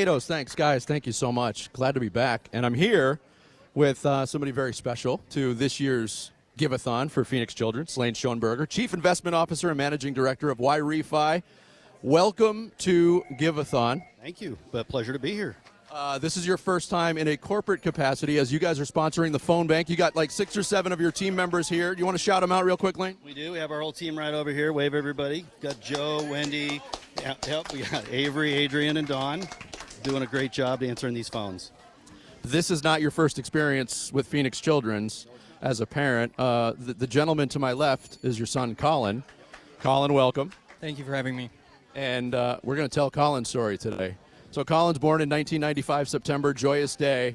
Tomatoes. Thanks, guys. Thank you so much. Glad to be back. And I'm here with somebody very special to this year's Give-a-thon for Phoenix Children, Laine Schoneberger, Chief Investment Officer and Managing Director of Yrefy. Welcome to Give-a-thon. Thank you. A pleasure to be here. This is your first time in a corporate capacity as you guys are sponsoring the phone bank. You got like 6 or 7 of your team members here. Do you want to shout them out real quick, Laine? We do. We have our whole team right over here. Wave everybody. Got Joe, Wendy, we got Avery, Adrian, and Dawn doing a great job answering these phones. This is not your first experience with Phoenix Children's as a parent. The gentleman to my left is your son, Collin. Collin, welcome. Thank you for having me. And we're going to tell Collin's story today. So Collin's born in 1995, September, joyous day.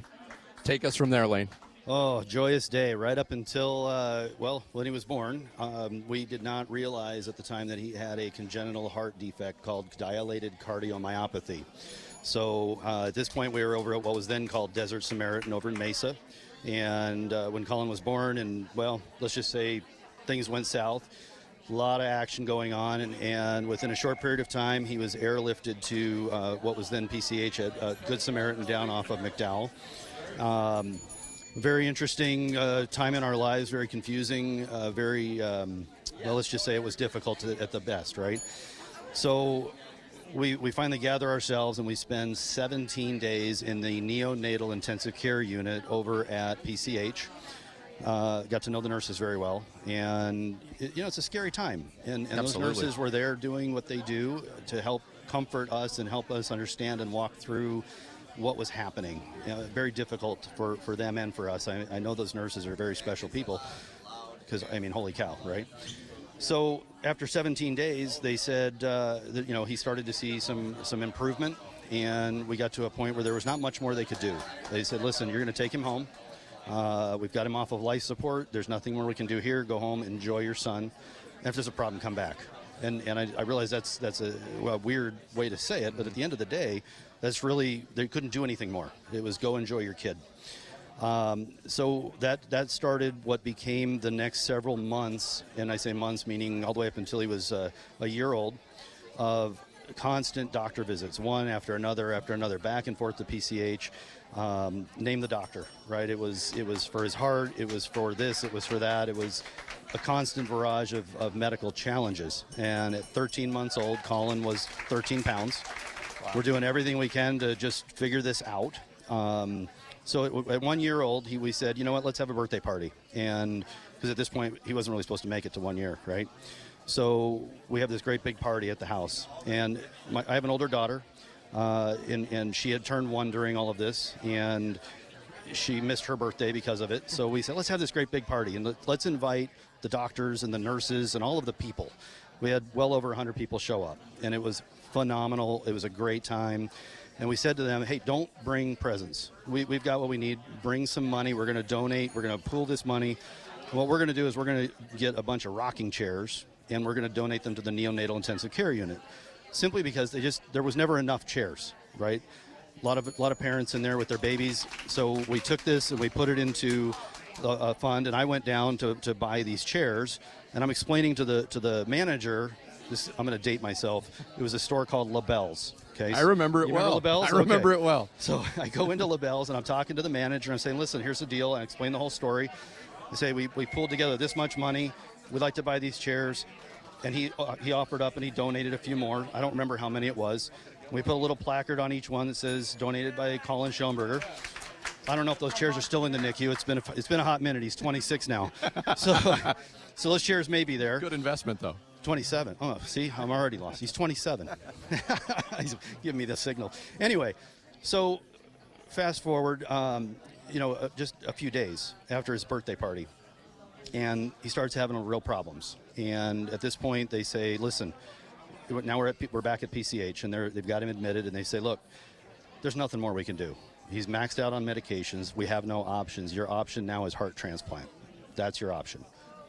Take us from there, Laine. Oh, joyous day. Right up until, when he was born, we did not realize at the time that he had a congenital heart defect called dilated cardiomyopathy. So at this point, we were over at what was then called Desert Samaritan over in Mesa. And when Collin was born, and, let's just say things went south. A lot of action going on, and within a short period of time, he was airlifted to what was then PCH at Good Samaritan down off of McDowell. Very interesting time in our lives, very confusing, let's just say it was difficult at the best, right? So we finally gather ourselves, and we spend 17 days in the neonatal intensive care unit over at PCH. Got to know the nurses very well, and it's a scary time, and those nurses were there doing what they do to help comfort us and help us understand and walk through what was happening. Very difficult for them and for us. I know those nurses are very special people, because holy cow, right? So after 17 days, they said that he started to see some improvement, and we got to a point where there was not much more they could do. They said, listen, you're going to take him home. We've got him off of life support. There's nothing more we can do here. Go home, enjoy your son. And if there's a problem, come back. And I realize that's a weird way to say it, but at the end of the day, that's really, they couldn't do anything more. It was go enjoy your kid. So that started what became the next several months, and I say months meaning all the way up until he was a year old, of constant doctor visits, one after another, back and forth to PCH. Name the doctor, right? It was for his heart, it was for this, it was for that. It was a constant barrage of medical challenges. And at 13 months old, Collin was 13 pounds. Wow. We're doing everything we can to just figure this out. So at 1 year old, we said, you know what, let's have a birthday party. And because at this point, he wasn't really supposed to make it to 1 year, right? So we have this great big party at the house. And I have an older daughter. And she had turned 1 during all of this, and she missed her birthday because of it. So we said, let's have this great big party, and let's invite the doctors and the nurses and all of the people. We had well over 100 people show up, and it was phenomenal. It was a great time. And we said to them, hey, don't bring presents. We've got what we need. Bring some money. We're going to donate. We're going to pool this money. And what we're going to do is we're going to get a bunch of rocking chairs, and we're going to donate them to the neonatal intensive care unit. Simply because there was never enough chairs, right? A lot of parents in there with their babies. So we took this and we put it into a fund, and I went down to buy these chairs, and I'm explaining to the manager. I'm going to date myself. It was a store called LaBelle's. Okay, I remember it well. Remember LaBelle's? I remember it well. So I go into LaBelle's, and I'm talking to the manager. I'm saying, listen, here's the deal. I explain the whole story. I say we pulled together this much money. We'd like to buy these chairs. And he offered up, and he donated a few more. I don't remember how many it was. We put a little placard on each one that says donated by Collin Schoneberger. I don't know if those chairs are still in the NICU. It's been a hot minute. He's 26 now. So those chairs may be there. Good investment, though. 27. Oh, see, I'm already lost. He's 27. He's giving me the signal. Anyway, so fast forward, just a few days after his birthday party, and he starts having real problems. And at this point, they say, listen, now we're back at PCH, and they've got him admitted, and they say, look, there's nothing more we can do. He's maxed out on medications. We have no options. Your option now is heart transplant. That's your option.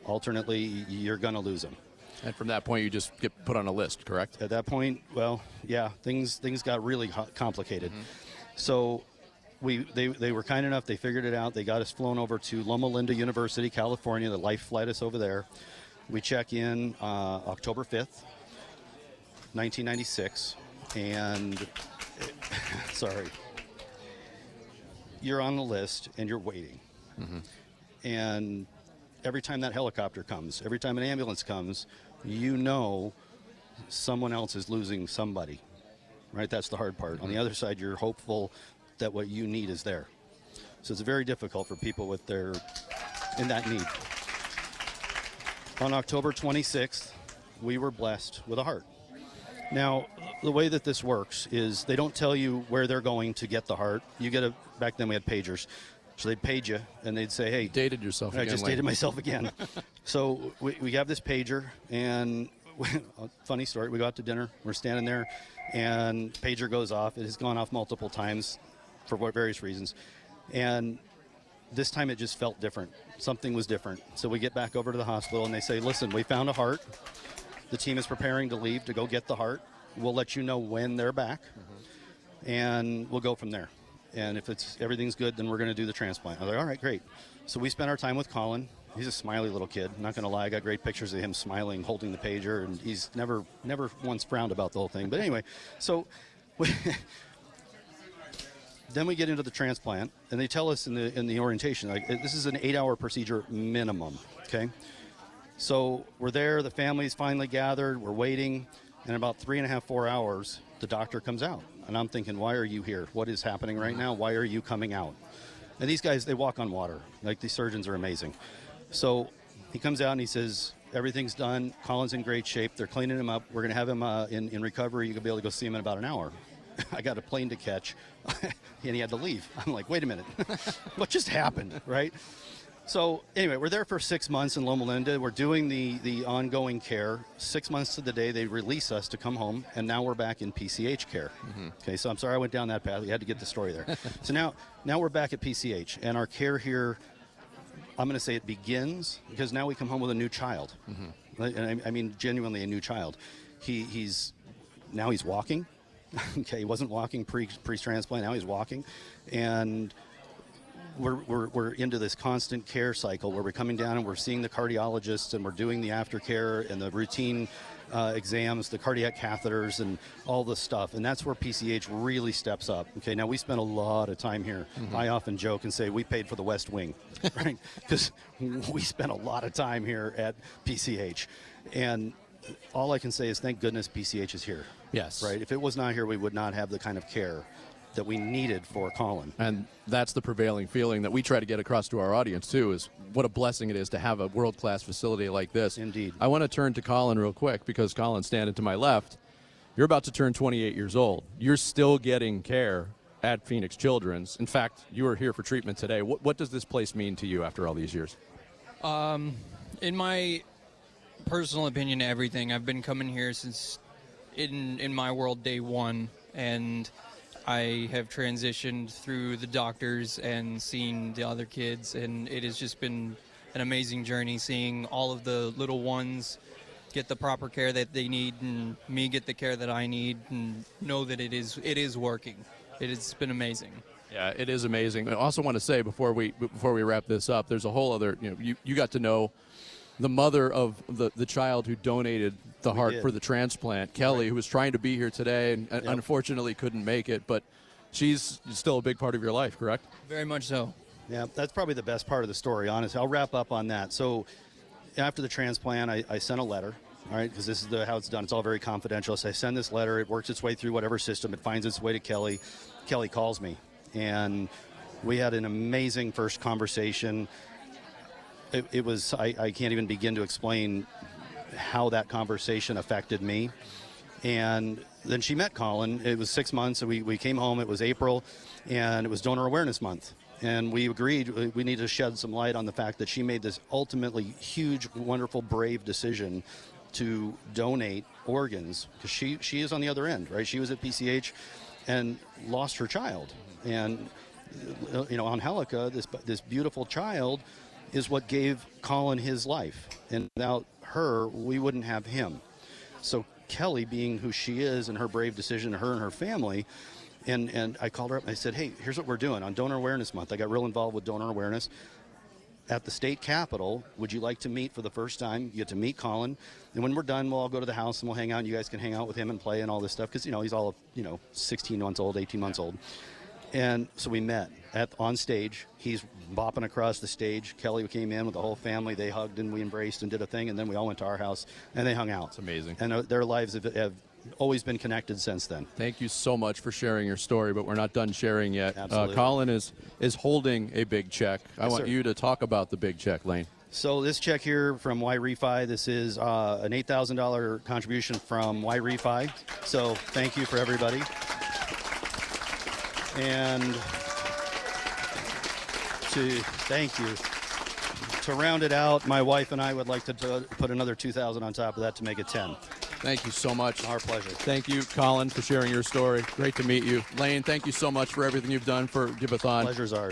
Alternately, you're going to lose him. And from that point, you just get put on a list, correct? At that point, things got really complicated. Mm-hmm. So they were kind enough. They figured it out. They got us flown over to Loma Linda University, California. The Life flight us over there. We check in October 5th, 1996, and sorry. You're on the list and you're waiting. And every time that helicopter comes, every time an ambulance comes, you know someone else is losing somebody, right? That's the hard part. On the other side, you're hopeful that what you need is there. So it's very difficult for people with in that need. On October 26th, we were blessed with a heart. Now, the way that this works is they don't tell you where they're going to get the heart. Back then we had pagers. So they'd page you, and they'd say, hey. Dated yourself again. I just dated myself again. So we have this pager, and funny story, we go out to dinner. We're standing there, and pager goes off. It has gone off multiple times for various reasons. And this time it just felt different. Something was different. So we get back over to the hospital, and they say, listen, we found a heart. The team is preparing to leave to go get the heart. We'll let you know when they're back, and we'll go from there. And if everything's good, then we're going to do the transplant. I was like, all right, great. So we spent our time with Collin. He's a smiley little kid. I'm not going to lie. I got great pictures of him smiling, holding the pager, and he's never once frowned about the whole thing. But anyway, so then we get into the transplant, and they tell us in the orientation, like, this is an 8-hour procedure minimum, okay? So we're there. The family's finally gathered. We're waiting. And in about 3.5, 4 hours, the doctor comes out. And I'm thinking, why are you here? What is happening right now? Why are you coming out? And these guys, they walk on water. Like, these surgeons are amazing. So he comes out and he says, everything's done. Collin's in great shape. They're cleaning him up. We're going to have him in recovery. You're going to be able to go see him in about an hour. I got a plane to catch, and he had to leave. I'm like, wait a minute. What just happened, right? So anyway, we're there for 6 months in Loma Linda. We're doing the ongoing care. 6 months to the day, they release us to come home, and now we're back in PCH care. Okay, so I'm sorry I went down that path. You had to get the story there. So now we're back at PCH, and our care here, I'm going to say it begins because now we come home with a new child. And I mean genuinely a new child. He's walking. Okay, he wasn't walking pre-transplant. Now he's walking, and we're into this constant care cycle where we're coming down and we're seeing the cardiologists and we're doing the aftercare and the routine exams, the cardiac catheters, and all this stuff. And that's where PCH really steps up. Okay, now we spent a lot of time here. I often joke and say we paid for the West Wing, right? Because we spent a lot of time here at PCH. And all I can say is thank goodness PCH is here. Yes. Right? If it was not here, we would not have the kind of care that we needed for Collin. And that's the prevailing feeling that we try to get across to our audience, too, is what a blessing it is to have a world-class facility like this. Indeed. I want to turn to Collin real quick because Collin, standing to my left, you're about to turn 28 years old. You're still getting care at Phoenix Children's. In fact, you are here for treatment today. What does this place mean to you after all these years? In my personal opinion, everything. I've been coming here since in my world day one, and I have transitioned through the doctors and seen the other kids, and it has just been an amazing journey seeing all of the little ones get the proper care that they need and me get the care that I need and know that it is working. It has been amazing. Yeah, it is amazing. I also want to say before we wrap this up, there's a whole other, you got to know the mother of the child who donated the heart for the transplant, Kelly, who was trying to be here today and unfortunately couldn't make it, but she's still a big part of your life, correct? Very much so. Yeah, that's probably the best part of the story, honestly. I'll wrap up on that. So after the transplant, I sent a letter, all right, because this is how it's done. It's all very confidential. So I send this letter. It works its way through whatever system. It finds its way to Kelly. Kelly calls me, and we had an amazing first conversation. It was, I can't even begin to explain how that conversation affected me. And then she met Collin. It was 6 months, and we came home. It was April, and it was Donor Awareness Month. And we agreed we need to shed some light on the fact that she made this ultimately huge, wonderful, brave decision to donate organs, because she is on the other end, right? She was at PCH and lost her child. And, Angelica, this beautiful child, is what gave Collin his life. And without her, we wouldn't have him. So Kelly, being who she is and her brave decision, her and her family, and I called her up and I said, hey, here's what we're doing on Donor Awareness Month. I got real involved with donor awareness. at the state capitol. Would you like to meet for the first time? You get to meet Collin. And when we're done, we'll all go to the house and we'll hang out. And you guys can hang out with him and play and all this stuff because, he's all, 16 months old, 18 months old. And so we met on stage. He's bopping across the stage. Kelly came in with the whole family. They hugged and we embraced and did a thing. And then we all went to our house and they hung out. It's amazing. And their lives have always been connected since then. Thank you so much for sharing your story, but we're not done sharing yet. Absolutely. Collin is holding a big check. I want sir. you to talk about the big check, Laine. So this check here from Yrefy, this is an $8,000 contribution from Yrefy. So thank you for everybody. And thank you. To round it out, my wife and I would like to put another $2,000 on top of that to make it 10. Thank you so much. Our pleasure. Thank you, Collin, for sharing your story. Great to meet you. Laine, thank you so much for everything you've done for Give-A-Thon. Pleasure's ours.